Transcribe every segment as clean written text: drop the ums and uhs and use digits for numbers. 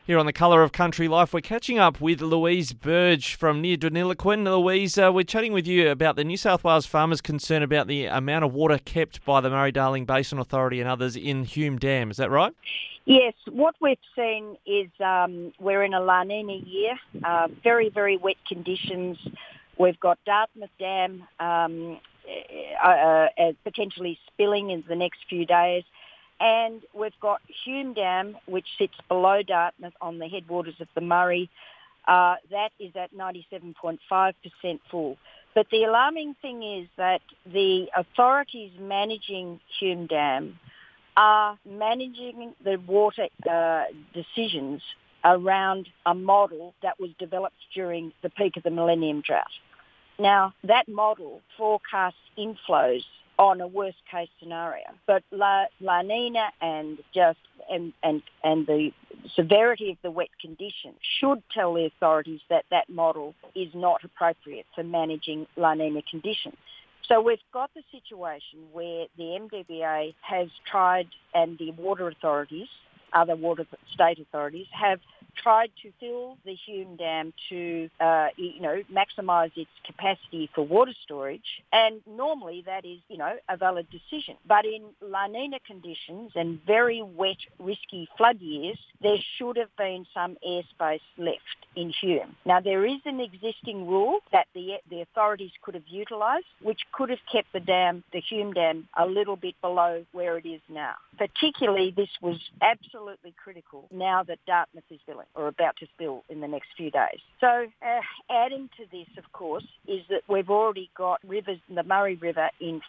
Here on The Colour of Country Life, we're catching up with Louise Burge from near Deniliquin. Louise, we're chatting with you about the New South Wales farmers' concern about the amount of water kept by the Murray-Darling Basin Authority and others in Hume Dam. Is that right? Yes, what we've seen is we're in a La Nina year, very, very wet conditions. We've got Dartmouth Dam potentially spilling in the next few days. And we've got Hume Dam, which sits below Dartmouth on the headwaters of the Murray. That is at 97.5% full. But the alarming thing is that the authorities managing Hume Dam are managing the water decisions around a model that was developed during the peak of the Millennium Drought. Now, that model forecasts inflows on a worst-case scenario, but La Nina and the severity of the wet conditions should tell the authorities that that model is not appropriate for managing La Nina conditions. So we've got the situation where the MDBA has tried, and the water authorities, other water state authorities, have tried to fill the Hume Dam to, maximise its capacity for water storage. And normally that is, a valid decision. But in La Nina conditions and very wet, risky flood years, there should have been some airspace left in Hume. Now, there is an existing rule that the authorities could have utilised, which could have kept the Hume Dam, a little bit below where it is now. Particularly, this was absolutely critical now that Dartmouth is filling, or about to spill in the next few days. So adding to this, of course, is that we've already got rivers, the Murray River, in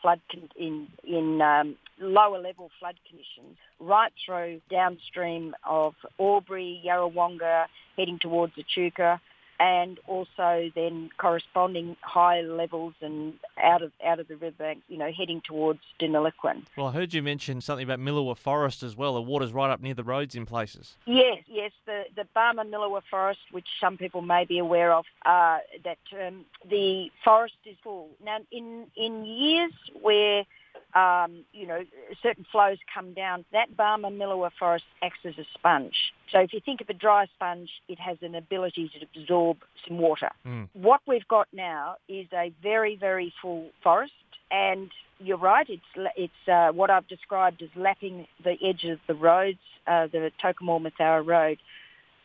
lower level flood conditions, right through downstream of Albury, Yarrawonga, heading towards Echuca, and also then corresponding high levels and out of the riverbank, heading towards Deniliquin. Well, I heard you mention something about Millawa Forest as well. The water's right up near the roads in places. Yes, the Barmer Millawa Forest, which some people may be aware of, the forest is full. Now, in years where certain flows come down, that Barmer Millawa Forest acts as a sponge. So if you think of a dry sponge, it has an ability to absorb some water. What we've got now is a very, very full forest, and you're right, it's what I've described as lapping the edge of the roads, the Tocumwal-Mathower Road.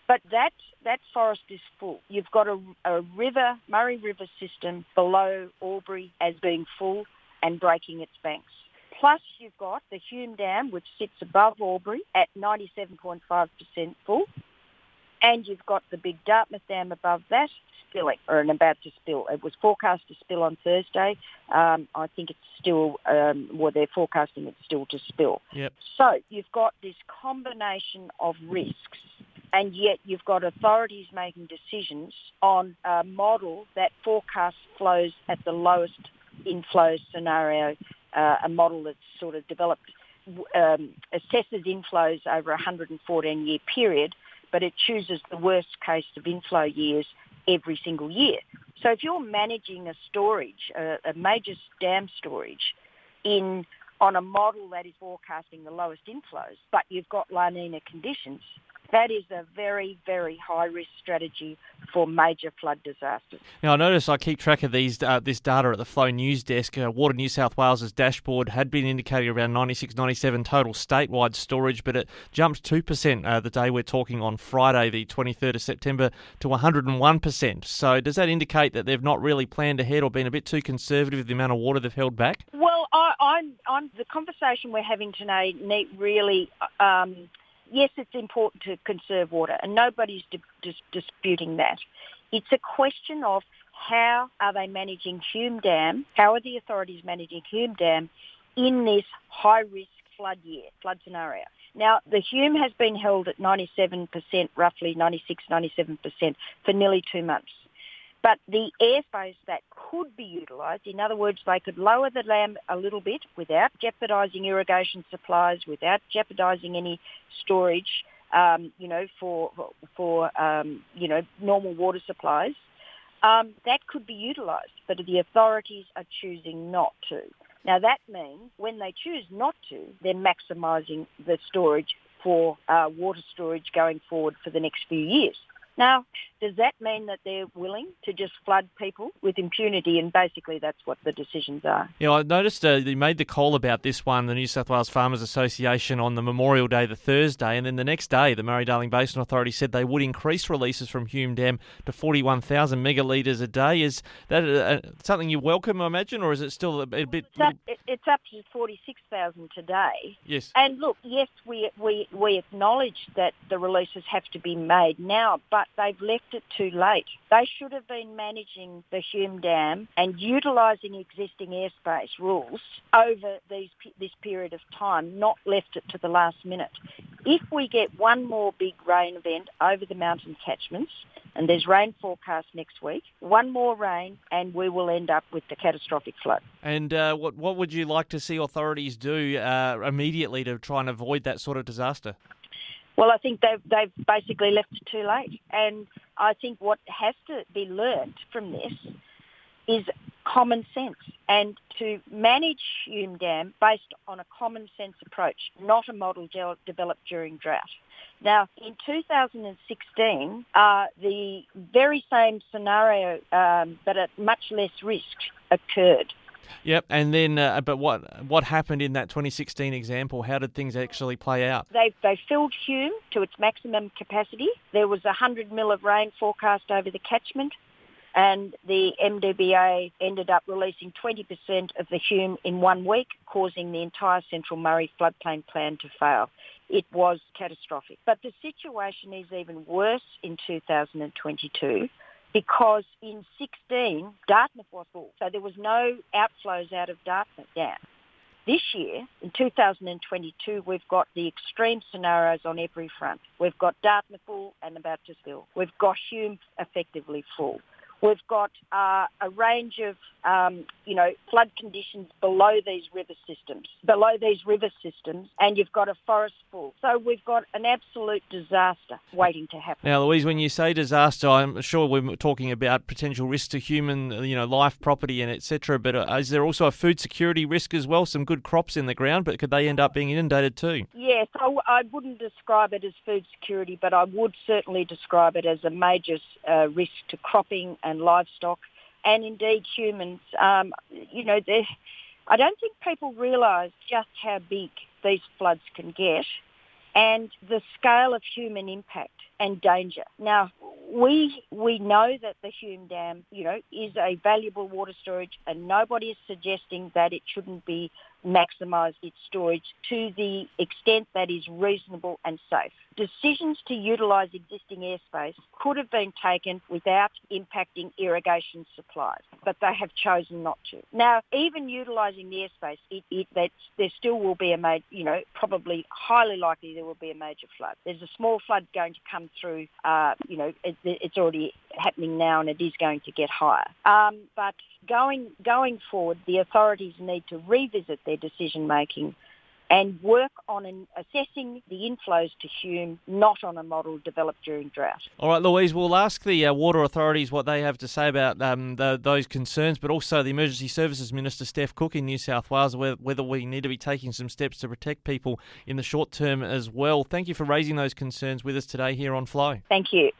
But that forest is full. You've got a river, Murray River system below Albury as being full and breaking its banks. Plus you've got the Hume Dam, which sits above Albury at 97.5% full. And you've got the big Dartmouth Dam above that spilling, or about to spill. It was forecast to spill on Thursday. I think it's still, they're forecasting it still to spill. Yep. So you've got this combination of risks, and yet you've got authorities making decisions on a model that forecasts flows at the lowest inflow scenario, a model that's sort of developed, assesses inflows over a 114-year period, but it chooses the worst case of inflow years every single year. So if you're managing a storage, a major dam storage, on a model that is forecasting the lowest inflows, but you've got La Nina conditions, that is a very, very high-risk strategy for major flood disasters. Now, I notice I keep track of this data at the Flow News Desk. Water New South Wales' dashboard had been indicating around 96, 97 total statewide storage, but it jumped 2% the day we're talking on Friday, the 23rd of September, to 101%. So does that indicate that they've not really planned ahead or been a bit too conservative with the amount of water they've held back? Well, I'm the conversation we're having today really... yes, it's important to conserve water, and nobody's disputing that. It's a question of how are they managing Hume Dam, how are the authorities managing Hume Dam in this high-risk flood scenario. Now, the Hume has been held at 97%, roughly 96, 97% for nearly 2 months. But the airspace that could be utilised, in other words, they could lower the dam a little bit without jeopardising irrigation supplies, without jeopardising any storage, for normal water supplies. That could be utilised, but the authorities are choosing not to. Now, that means when they choose not to, they're maximising the storage for water storage going forward for the next few years. Now, does that mean that they're willing to just flood people with impunity? And basically that's what the decisions are. Yeah, I noticed you made the call about this one, the New South Wales Farmers Association, on the Memorial Day, the Thursday, and then the next day the Murray-Darling Basin Authority said they would increase releases from Hume Dam to 41,000 megalitres a day. Is that something you welcome, I imagine, or is it still a bit... It's up to 46,000 today. Yes. And look, yes, we acknowledge that the releases have to be made now, but they've left it too late. They should have been managing the Hume Dam and utilising existing airspace rules over this period of time, not left it to the last minute. If we get one more big rain event over the mountain catchments, and there's rain forecast next week, one more rain and we will end up with the catastrophic flood. And what would you like to see authorities do immediately to try and avoid that sort of disaster? Well, I think they've basically left it too late. And I think what has to be learnt from this is common sense, and to manage Hume Dam based on a common sense approach, not a model developed during drought. Now, in 2016, the very same scenario, but at much less risk, occurred. Yep, and then, but what happened in that 2016 example? How did things actually play out? They filled Hume to its maximum capacity. There was 100 mil of rain forecast over the catchment, and the MDBA ended up releasing 20% of the Hume in 1 week, causing the entire Central Murray floodplain plan to fail. It was catastrophic. But the situation is even worse in 2022 because in 16, Dartmouth was full. So there was no outflows out of Dartmouth Dam. This year, in 2022, we've got the extreme scenarios on every front. We've got Dartmouth full and about to spill. We've got Hume effectively full. We've got a range of, flood conditions below these river systems, and you've got a forest full. So we've got an absolute disaster waiting to happen. Now, Louise, when you say disaster, I'm sure we're talking about potential risks to human, life, property, and etc. But is there also a food security risk as well? Some good crops in the ground, but could they end up being inundated too? Yes, I wouldn't describe it as food security, but I would certainly describe it as a major risk to cropping and livestock, and indeed humans. I don't think people realise just how big these floods can get and the scale of human impact and danger. Now, we know that the Hume Dam, is a valuable water storage, and nobody is suggesting that it shouldn't be maximised, its storage, to the extent that is reasonable and safe. Decisions to utilise existing airspace could have been taken without impacting irrigation supplies, but they have chosen not to. Now, even utilising the airspace, there still will be probably highly likely there will be a major flood. There's a small flood going to come through, it's already happening now, and it is going to get higher. But going forward, the authorities need to revisit their decision making and work on assessing the inflows to Hume, not on a model developed during drought. All right, Louise, we'll ask the water authorities what they have to say about those concerns, but also the Emergency Services Minister, Steph Cook, in New South Wales, whether we need to be taking some steps to protect people in the short term as well. Thank you for raising those concerns with us today here on Flow. Thank you.